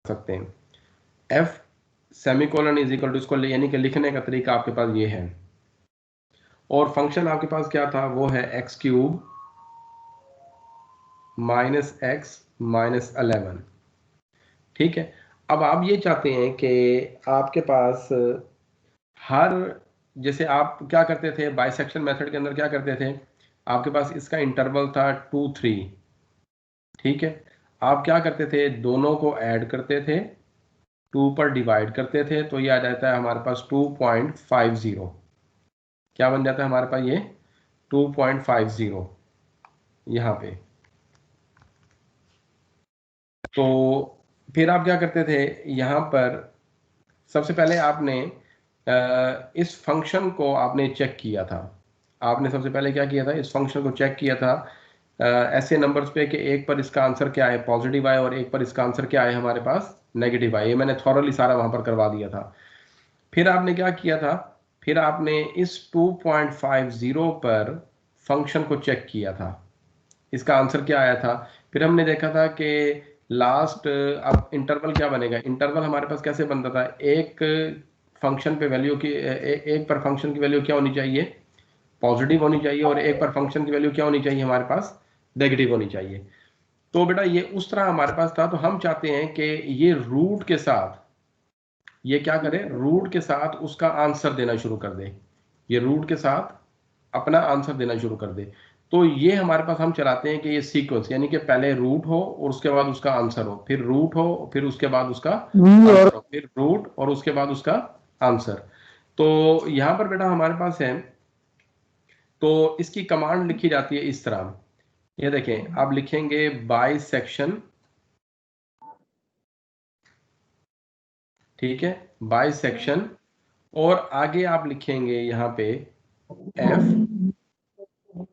सकते हैं। F semicolon is equal to, इसको यानी कि लिखने का तरीका आपके पास ये है, और फंक्शन आपके पास क्या था, वो है x cube minus x minus 11। ठीक है, अब आप ये चाहते हैं कि आपके पास हर, जैसे आप क्या करते थे बाइसेक्शन मेथड के अंदर, क्या करते थे, आपके पास इसका इंटरवल था 2 3। ठीक है, आप क्या करते थे, दोनों को ऐड करते थे, 2 पर डिवाइड करते थे, तो ये आ जाता है हमारे पास 2.50। क्या बन जाता है हमारे पास, ये 2.50 यहाँ पे। तो फिर आप क्या करते थे, यहाँ पर सबसे पहले आपने इस फंक्शन को आपने चेक किया था। आपने सबसे पहले क्या किया था, इस फंक्शन को चेक किया था ऐसे नंबर्स पे कि एक पर इसका आंसर क्या है, पॉजिटिव आए, और एक पर इसका आंसर क्या है हमारे पास, नेगेटिव आए। ये मैंने थॉरली सारा वहां पर करवा दिया था। फिर आपने क्या किया था, फिर आपने इस 2.50 पर फंक्शन को चेक किया था, इसका आंसर क्या आया था। फिर हमने देखा था कि लास्ट, अब इंटरवल क्या बनेगा, इंटरवल हमारे पास कैसे बनता था, एक फंक्शन पे वैल्यू की एक पर फंक्शन की वैल्यू क्या होनी चाहिए, पॉजिटिव होनी चाहिए, और एक पर फंक्शन की वैल्यू क्या होनी चाहिए हमारे पास, नेगेटिव होनी चाहिए। तो बेटा ये उस तरह हमारे पास था। तो हम चाहते हैं कि ये रूट के साथ, ये क्या करे, रूट के साथ उसका आंसर देना शुरू कर दे, ये रूट के साथ अपना आंसर देना शुरू कर दे। तो ये हमारे पास हम चलाते हैं कि ये सीक्वेंस, यानी कि पहले रूट हो और उसके बाद उसका आंसर हो, फिर रूट हो, फिर उसके बाद उसका आंसर हो, फिर रूट और उसके बाद उसका आंसर। तो यहां पर बेटा हमारे पास है, तो इसकी कमांड लिखी जाती है इस तरह, ये देखें, आप लिखेंगे बाई सेक्शन, ठीक है, बाई सेक्शन, और आगे आप लिखेंगे यहाँ पे एफ,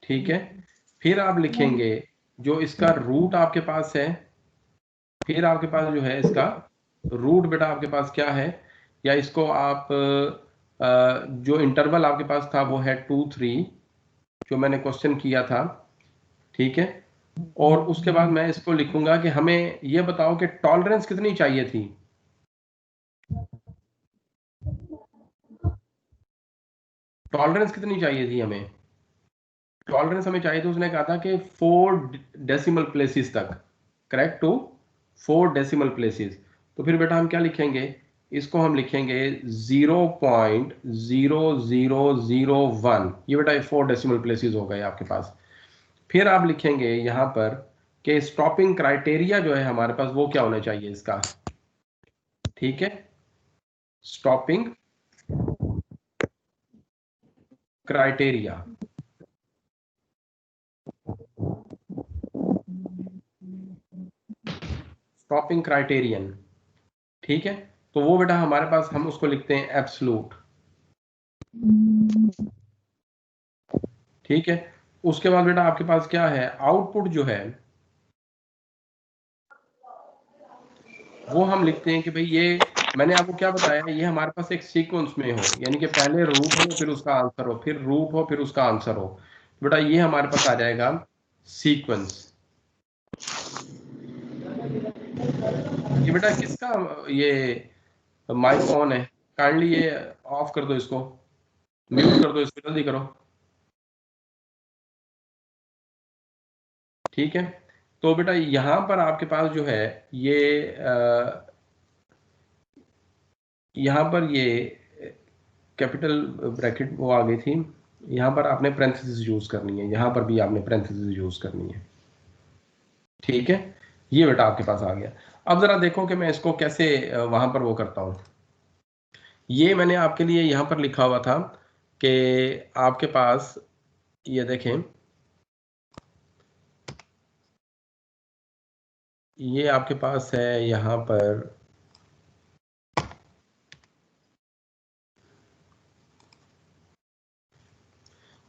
ठीक है, फिर आप लिखेंगे जो इसका रूट आपके पास है, फिर आपके पास जो है इसका रूट बेटा आपके पास क्या है, या इसको आप जो इंटरवल आपके पास था वो है 2 3, जो मैंने क्वेश्चन किया था। ठीक है, और उसके बाद मैं इसको लिखूंगा कि हमें ये बताओ कि टॉलरेंस कितनी चाहिए थी, टॉलरेंस कितनी चाहिए थी हमें, टॉलरेंस हमें चाहिए थी, उसने कहा था कि 4 डेसिमल प्लेसेस तक, करेक्ट, टू 4 डेसिमल प्लेसेस। तो फिर बेटा हम क्या लिखेंगे, इसको हम लिखेंगे 0.0001, ये बेटा 4 डेसिमल प्लेसेस हो गए आपके पास। फिर आप लिखेंगे यहाँ पर कि स्टॉपिंग क्राइटेरिया जो है हमारे पास वो क्या होना चाहिए इसका, ठीक है, स्टॉपिंग क्राइटेरिया, स्टॉपिंग क्राइटेरियन, ठीक है। तो वो बेटा हमारे पास हम उसको लिखते हैं एब्सलूट, ठीक है। उसके बाद बेटा आपके पास क्या है, आउटपुट जो है वो हम लिखते हैं कि भाई ये, मैंने आपको क्या बताया, ये हमारे पास एक सीक्वेंस में हो, यानी कि पहले रूट हो फिर उसका आंसर हो, फिर रूट हो फिर उसका आंसर हो। तो बेटा ये हमारे पास आ जाएगा सीक्वेंस। ये बेटा किसका, ये माइक ऑन है, काइंडली ये ऑफ कर दो, इसको म्यूट कर दो, इसको जल्दी करो, ठीक है। तो बेटा यहां पर आपके पास जो है ये यहां पर ये कैपिटल ब्रैकेट वो आ गई थी, यहां पर आपने पैरेंथेसिस यूज करनी है, यहां पर भी आपने पैरेंथेसिस यूज करनी है, ठीक है। ये बेटा आपके पास आ गया। अब जरा देखो कि मैं इसको कैसे वहां पर वो करता हूं। ये मैंने आपके लिए यहां पर लिखा हुआ था कि आपके पास, ये देखें, ये आपके पास है यहां पर,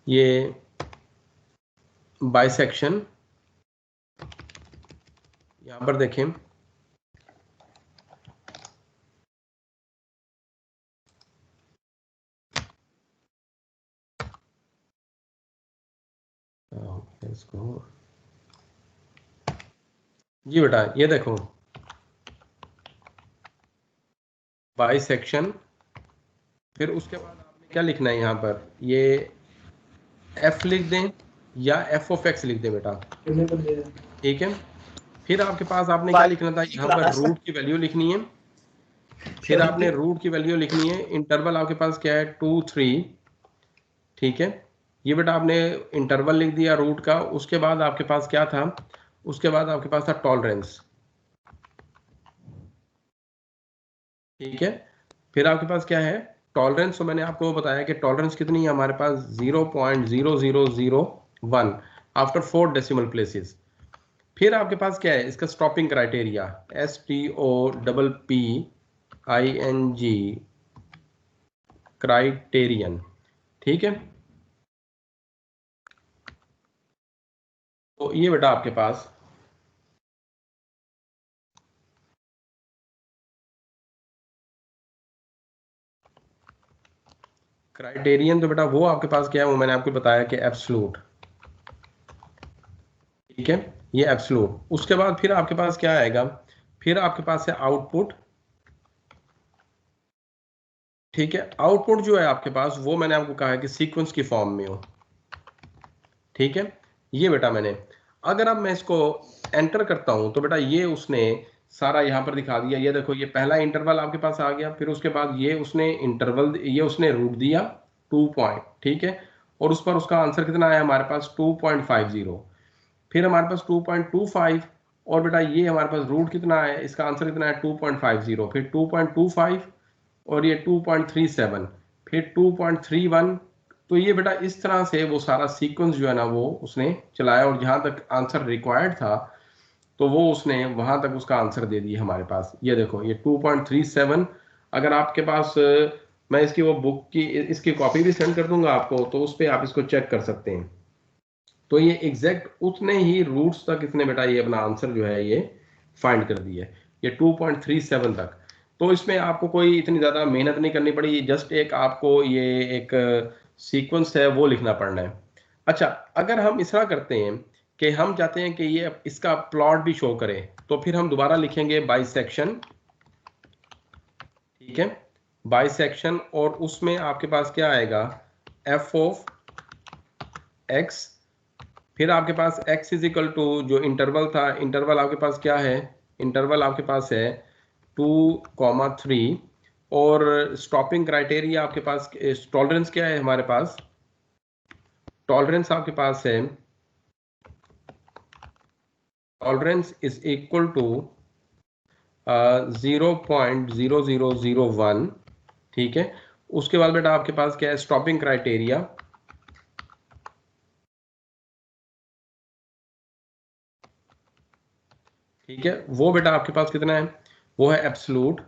ये बाइसेक्शन, यहां पर देखें, इसको, जी बेटा ये देखो, बाइसेक्शन, फिर उसके बाद आपने क्या लिखना है यहाँ पर, ये एफ लिख दें या एफ ऑफ एक्स लिख दें बेटा, ठीक है। फिर आपके पास आपने क्या लिखना था, यहाँ पर रूट की वैल्यू लिखनी है, फिर आपने रूट की वैल्यू लिखनी है, इंटरवल आपके पास क्या है 2 3, ठीक है। ये बेटा आपने इंटरवल लिख दिया रूट का। उसके बाद आपके पास क्या था, उसके बाद आपके पास था टॉलरेंस, ठीक है। फिर आपके पास क्या है टॉलरेंस, तो मैंने आपको बताया कि टॉलरेंस कितनी है हमारे पास 0.0001 आफ्टर 4 डेसिमल प्लेसेस। फिर आपके पास क्या है इसका स्टॉपिंग क्राइटेरिया, STOPPING क्राइटेरियन, ठीक है। तो ये बेटा आपके पास क्राइटेरियन, तो बेटा वो आपके पास क्या है, वो मैंने आपको बताया कि एब्सलूट, ठीक है, ये एब्सलूट। उसके बाद फिर आपके पास क्या आएगा, फिर आपके पास है आउटपुट, ठीक है। आउटपुट जो है आपके पास वो मैंने आपको कहा है कि सीक्वेंस की फॉर्म में हो, ठीक है। ये बेटा मैंने, अगर अब मैं इसको एंटर करता हूं तो बेटा ये उसने सारा यहां पर दिखा दिया। ये देखो ये पहला इंटरवल आपके पास आ गया, फिर उसके बाद ये उसने इंटरवल, ये उसने रूट दिया 2 पॉइंट, ठीक है। और उस पर उसका आंसर कितना आया हमारे पास 2.50, फिर हमारे पास 2.25, और बेटा ये हमारे पास रूट कितना है, इसका आंसर कितना है 2.50, फिर 2.25, और ये 2.37, फिर 2.31। तो ये बेटा इस तरह से वो सारा सीक्वेंस जो है ना वो उसने चलाया, और जहां तक आंसर रिक्वायर्ड था तो वो उसने वहां तक उसका आंसर दे दिया हमारे पास। ये देखो ये 2.37, अगर आपके पास मैं इसकी वो बुक की इसकी कॉपी भी सेंड कर दूंगा आपको, तो उस पर आप इसको चेक कर सकते हैं। तो ये एग्जैक्ट उतने ही रूट्स तक इसने बेटा ये अपना आंसर जो है ये फाइंड कर दिया है, ये 2.37 तक। तो इसमें आपको कोई इतनी ज़्यादा मेहनत नहीं करनी पड़ी, जस्ट एक आपको ये एक सीक्वेंस है वो लिखना पड़ना है। अच्छा, अगर हम इस तरह करते हैं कि हम चाहते हैं कि ये इसका प्लॉट भी शो करे, तो फिर हम दोबारा लिखेंगे बाइसेक्शन, ठीक है, बाइसेक्शन, और उसमें आपके पास क्या आएगा एफ ऑफ एक्स, फिर आपके पास x इज इक्वल टू जो इंटरवल था, इंटरवल आपके पास क्या है, इंटरवल आपके पास है 2,3, और स्टॉपिंग क्राइटेरिया आपके पास टॉलरेंस क्या है हमारे पास, टॉलरेंस आपके पास है, टॉलरेंस इज इक्वल टू 0.0001, ठीक है। उसके बाद बेटा आपके पास क्या है स्टॉपिंग क्राइटेरिया, ठीक है, वो बेटा आपके पास कितना है, वो है एब्सलूट,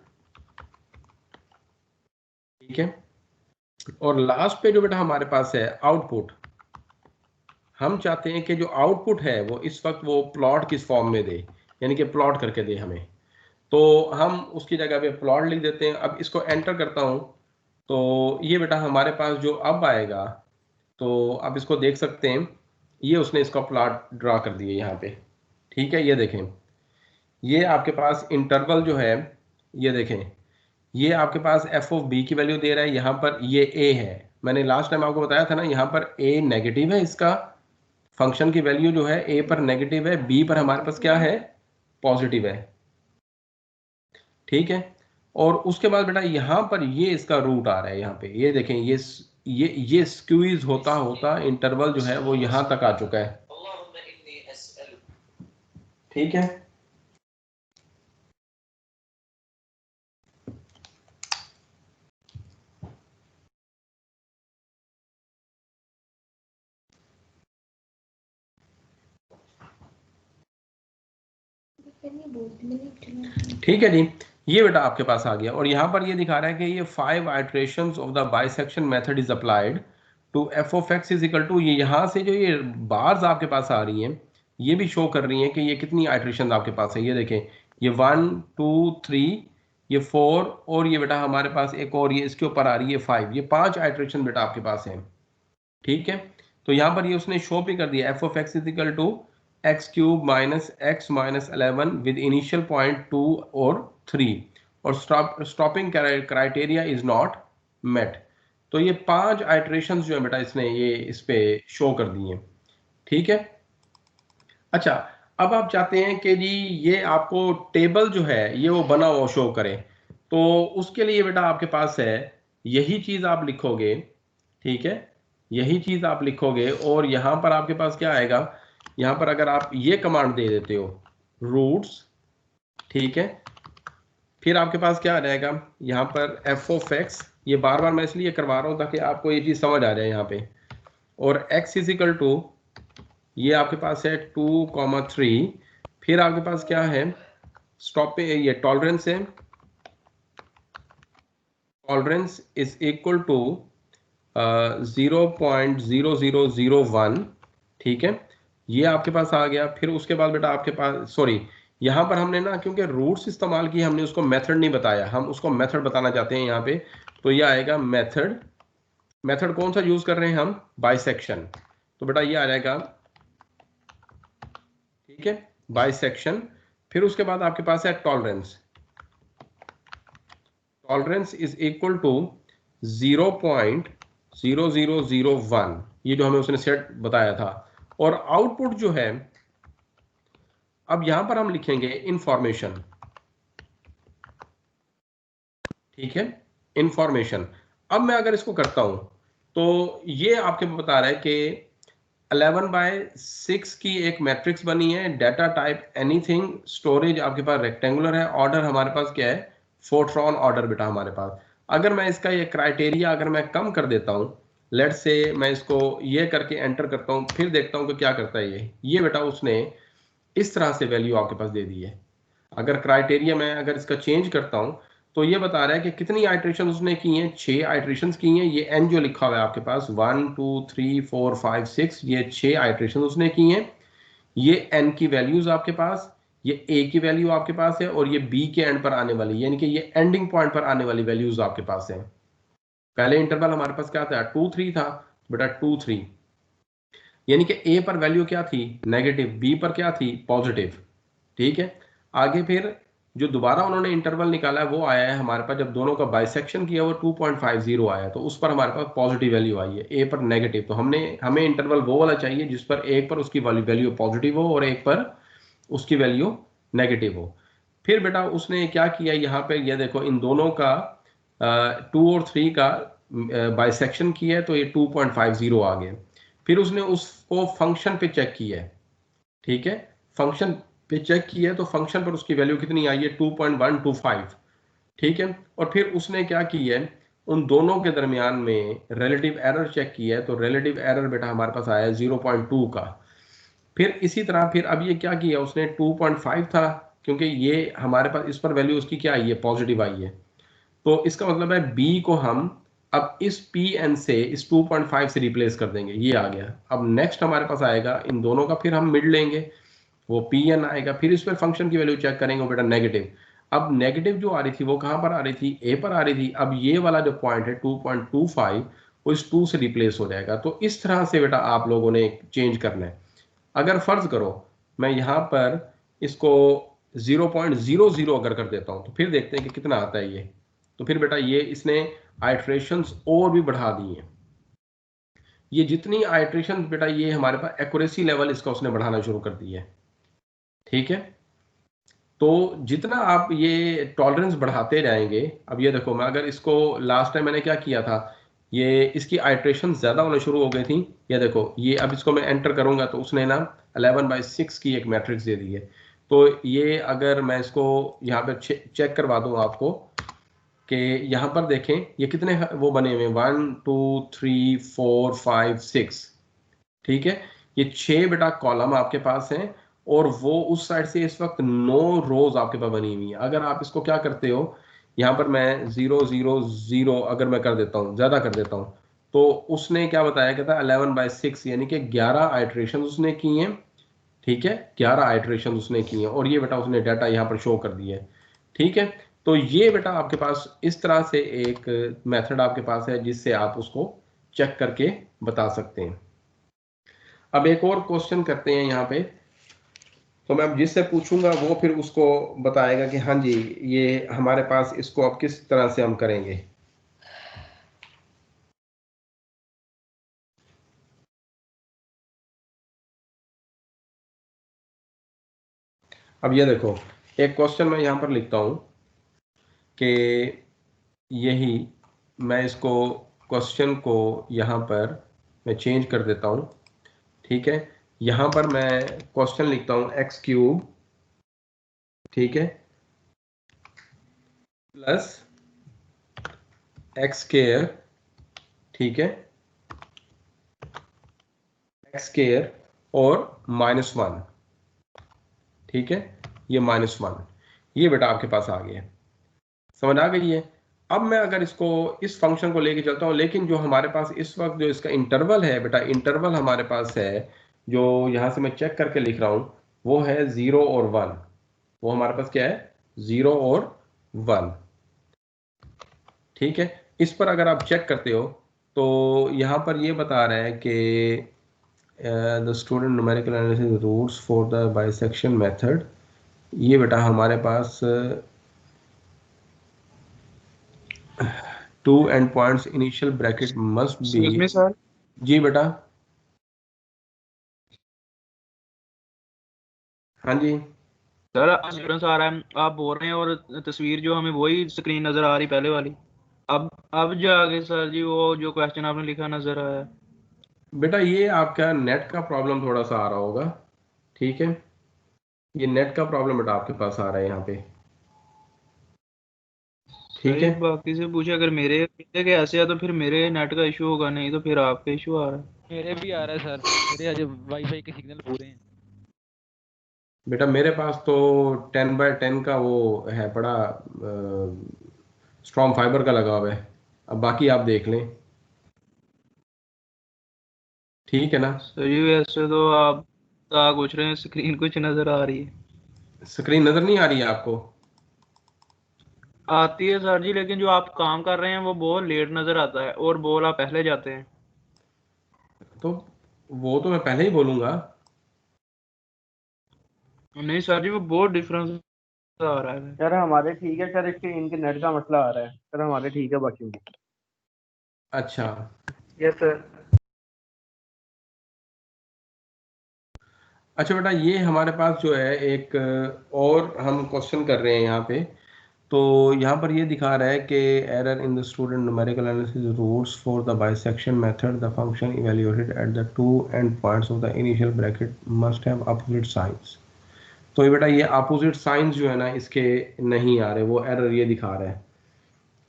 ठीक है। और लास्ट पे जो बेटा हमारे पास है आउटपुट, हम चाहते हैं कि जो आउटपुट है वो इस वक्त वो प्लॉट किस फॉर्म में दे, यानी कि प्लॉट करके दे हमें। तो हम उसकी जगह पे प्लॉट लिख देते हैं। अब इसको एंटर करता हूं तो ये बेटा हमारे पास जो अब आएगा, तो आप इसको देख सकते हैं, ये उसने इसका प्लॉट ड्रा कर दिया यहाँ पे, ठीक है। ये देखें, ये आपके पास इंटरवल जो है, ये देखें, ये आपके पास एफ ऑफ बी की वैल्यू दे रहा है, यहाँ पर ये ए है। मैंने लास्ट टाइम आपको बताया था ना, यहाँ पर ए नेगेटिव है, इसका फंक्शन की वैल्यू जो है ए पर नेगेटिव है, बी पर हमारे पास क्या है पॉजिटिव है, ठीक है। और उसके बाद बेटा यहाँ पर ये इसका रूट आ रहा है, यहाँ पे ये देखें, ये स्क्वीज होता होता इंटरवल जो है वो यहाँ तक आ चुका है, ठीक है। ठीक है जी, ये बेटा आपके पास आ गया, और यहाँ पर ये दिखा रहा है कि ये 5 iterations of the bisection method is applied to F of X is equal to, ये यहाँ से जो ये बार्स आपके पास आ रही हैं ये भी शो कर रही हैं कि ये कितनी आइट्रेशन आपके पास है। ये देखें, ये 1 2 3, ये 4, और ये बेटा हमारे पास एक और ये इसके ऊपर आ रही है 5, ये 5 आइट्रेशन बेटा आपके पास हैं, ठीक है। तो यहाँ पर ये उसने शो भी कर दिया F of X is equal to x³ - x - 11 with initial point 2 और 3, और stopping criteria is not met. तो ये 5 आइट्रेशंस जो है बेटा इसने ये इस पे शो कर दी हैं। ठीक है, अच्छा अब आप चाहते हैं कि जी ये आपको टेबल जो है ये वो बना हुआ शो करे, तो उसके लिए बेटा आपके पास है यही चीज आप लिखोगे। ठीक है, यही चीज आप लिखोगे और यहां पर आपके पास क्या आएगा, यहां पर अगर आप ये कमांड दे देते हो रूट्स, ठीक है, फिर आपके पास क्या आ जाएगा यहाँ पर एफ ऑफ एक्स, ये बार बार मैं इसलिए करवा रहा हूँ ताकि आपको ये चीज समझ आ जाए यहाँ पे, और एक्स इज इक्वल टू ये आपके पास है 2,3, फिर आपके पास क्या है स्टॉप पे ये टॉलरेंस है, टॉलरेंस इज इक्वल टू 0.0001। ठीक है, ये आपके पास आ गया। फिर उसके बाद बेटा आपके पास सॉरी यहाँ पर हमने ना क्योंकि रूट्स इस्तेमाल किए हमने उसको मेथड नहीं बताया, हम उसको मेथड बताना चाहते हैं यहाँ पे, तो ये आएगा मेथड। मेथड कौन सा यूज कर रहे हैं हम, बाइसेक्शन, तो बेटा ये आ जाएगा। ठीक है, बाइसेक्शन। फिर उसके बाद आपके पास है tolerance, tolerance is equal to 0.0001, ये जो हमें उसने सेट बताया था। और आउटपुट जो है अब यहां पर हम लिखेंगे इंफॉर्मेशन। ठीक है, इंफॉर्मेशन। अब मैं अगर इसको करता हूं तो ये आपके बता रहा है कि 11/6 की एक मैट्रिक्स बनी है, डाटा टाइप एनीथिंग, स्टोरेज आपके पास रेक्टेंगुलर है, ऑर्डर हमारे पास क्या है फोर्ट्रॉन ऑर्डर बेटा हमारे पास। अगर मैं इसका ये क्राइटेरिया अगर मैं कम कर देता हूं, लेट से मैं इसको ये करके एंटर करता हूं, फिर देखता हूं कि क्या करता है ये बेटा उसने इस तरह से वैल्यू आपके पास दे दी है। अगर क्राइटेरिया मैं अगर इसका चेंज करता हूं तो ये बता रहा है कि कितनी आइट्रेशन उसने की हैं, 6 आइट्रेशन की हैं। ये एन जो लिखा हुआ है आपके पास 1 2 3 4 5 6, ये 6 आइट्रेशन उसने की हैं। ये एन की वैल्यूज आपके पास, ये ए की वैल्यू आपके पास है, और ये बी के एंड पर आने वाली यानी कि ये एंडिंग पॉइंट पर आने वाली वैल्यूज आपके पास है। पहले इंटरवल हमारे पास क्या था 2 3 था बेटा 2 3, यानी कि ए पर वैल्यू क्या थी नेगेटिव, बी पर क्या थी पॉजिटिव। ठीक है, आगे फिर जो दोबारा उन्होंने इंटरवल निकाला है वो आया है हमारे पास, जब दोनों का बाइसेक्शन किया वो 2.50 आया है, तो उस पर हमारे पास पॉजिटिव वैल्यू आई है, ए पर नेगेटिव। तो हमें इंटरवल वो वाला चाहिए जिस पर एक पर उसकी वैल्यू पॉजिटिव हो और एक पर उसकी वैल्यू नेगेटिव हो। फिर बेटा उसने क्या किया यहाँ पे, ये देखो इन दोनों का 2 और 3 का बाइसेक्शन किया है तो ये 2.50 आ गया। फिर उसने उसको फंक्शन पे चेक किया है। ठीक है, फंक्शन पे चेक किया तो फंक्शन पर उसकी वैल्यू कितनी आई है 2.125। ठीक है, और फिर उसने क्या किया है उन दोनों के दरमियान में रिलेटिव एरर चेक किया है, तो रिलेटिव एरर बेटा हमारे पास आया है 0.2 का। फिर इसी तरह फिर अब ये क्या किया उसने 2.5 था, क्योंकि ये हमारे पास इस पर वैल्यू उसकी क्या आई है पॉजिटिव आई है, तो इसका मतलब है बी को हम अब इस पी एन से इस 2.5 से रिप्लेस कर देंगे, ये आ गया। अब नेक्स्ट हमारे पास आएगा इन दोनों का, फिर हम मिड लेंगे वो पी एन आएगा, फिर इस पर फंक्शन की वैल्यू चेक करेंगे वो बेटा नेगेटिव। अब नेगेटिव जो आ रही थी वो कहां पर आ रही थी ए पर आ रही थी, अब ये वाला जो पॉइंट है 2.25 वो इस 2 से रिप्लेस हो जाएगा। तो इस तरह से बेटा आप लोगों ने चेंज करना है। अगर फर्ज करो मैं यहाँ पर इसको 0.00 अगर कर देता हूँ तो फिर देखते हैं कि कितना आता है ये, तो फिर बेटा ये इसने आइट्रेशंस और भी बढ़ा दी हैं। ये जितनी आइट्रेशन बेटा ये हमारे पास एक्यूरेसी लेवल इसका उसने बढ़ाना शुरू कर दिया है। ठीक है, तो जितना आप ये टॉलरेंस बढ़ाते जाएंगे, अब ये देखो मैं अगर इसको लास्ट टाइम मैंने क्या किया था, ये इसकी आइट्रेशन ज्यादा होने शुरू हो गई थी। ये देखो ये अब इसको मैं एंटर करूंगा तो उसने ना 11/6 की एक मैट्रिक्स दे दी है। तो ये अगर मैं इसको यहाँ पे चेक करवा दूं आपको कि यहाँ पर देखें ये कितने वो बने हुए 1 2 3 4 5 6। ठीक है, ये 6 बेटा कॉलम आपके पास हैं और वो उस साइड से इस वक्त 9 रोज आपके पास बनी हुई है। अगर आप इसको क्या करते हो यहाँ पर मैं 0 0 0 अगर मैं कर देता हूँ ज्यादा कर देता हूँ, तो उसने क्या बताया, कहता है 11/6 यानी कि 11 आइट्रेशन उसने की हैं। ठीक है, 11 आइट्रेशन उसने की हैं और ये बेटा उसने डाटा यहाँ पर शो कर दिया है। ठीक है, तो ये बेटा आपके पास इस तरह से एक मेथड आपके पास है जिससे आप उसको चेक करके बता सकते हैं। अब एक और क्वेश्चन करते हैं यहाँ पे तो मैं अब जिससे पूछूंगा वो फिर उसको बताएगा कि हाँ जी ये हमारे पास, इसको अब किस तरह से हम करेंगे। अब ये देखो, एक क्वेश्चन मैं यहाँ पर लिखता हूँ कि यही, मैं इसको क्वेश्चन को यहाँ पर मैं चेंज कर देता हूँ। ठीक है, यहाँ पर मैं क्वेश्चन लिखता हूँ एक्स क्यूब, ठीक है, प्लस एक्स स्क्वायर, ठीक है, एक्स स्क्वायर और -1, ठीक है, ये -1, ये बेटा आपके पास आ गया, समझ आ गई है। अब मैं अगर इसको, इस फंक्शन को लेके चलता हूँ, लेकिन जो हमारे पास इस वक्त जो इसका इंटरवल है बेटा, इंटरवल हमारे पास है जो यहाँ से मैं चेक करके लिख रहा हूँ, वो है 0 और 1। वो हमारे पास क्या है, 0 और 1, ठीक है। इस पर अगर आप चेक करते हो तो यहाँ पर ये बता रहा है कि the student numerical analysis roots for the bisection method, ये बेटा हमारे पास 2 end points initial bracket must be. Excuse me sir. जी बेटा, हाँ जी, सर डिफरेंस आ रहा है, आप बोल रहे हैं और तस्वीर जो हमें वही स्क्रीन नजर आ रही पहले वाली। अब जाके सर जी वो जो क्वेश्चन आपने लिखा नजर आया। बेटा ये आपका नेट का प्रॉब्लम थोड़ा सा आ रहा होगा, ठीक है, ये नेट का प्रॉब्लम बेटा आपके पास आ रहा है यहाँ पे, सर ठीक ये है। बाकी से पूछे, अगर मेरे के ऐसे है तो फिर मेरे नेट का इशू होगा, नहीं तो फिर आपका इशू आ रहा है। मेरे भी आ रहा है सर, मेरे आज वाईफाई के सिग्नल पूरे हैं। बेटा मेरे पास तो 10x10 का वो है, बड़ा स्ट्रॉन्ग फाइबर का लगा हुआ है, अब बाकी आप देख लें, ठीक है ना। सर जी वैसे तो आप पूछ रहे हैं, स्क्रीन कुछ नजर आ रही है। स्क्रीन नज़र नहीं आ रही है आपको? आती है सर जी, लेकिन जो आप काम कर रहे हैं वो बहुत लेट नजर आता है और बोल आप पहले जाते हैं। तो वो तो मैं पहले ही बोलूँगा। नहीं सर जी, वो बहुत डिफरेंस आ रहा है। सर हमारे ठीक है सर, इसके इनके नेट का मसला आ रहा है सर, हमारे ठीक है बाकी। अच्छा, यस सर। अच्छा बेटा ये हमारे पास जो है एक और हम क्वेश्चन कर रहे हैं यहाँ पे, तो यहाँ पर ये दिखा रहा है कि error in the student numerical analysis roots for the bisection method, the function evaluated at the two end points of the initial bracket must have opposite signs. तो ये बेटा ये अपोजिट साइंस जो है ना इसके नहीं आ रहे, वो एरर ये दिखा रहा है।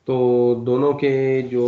तो दोनों के जो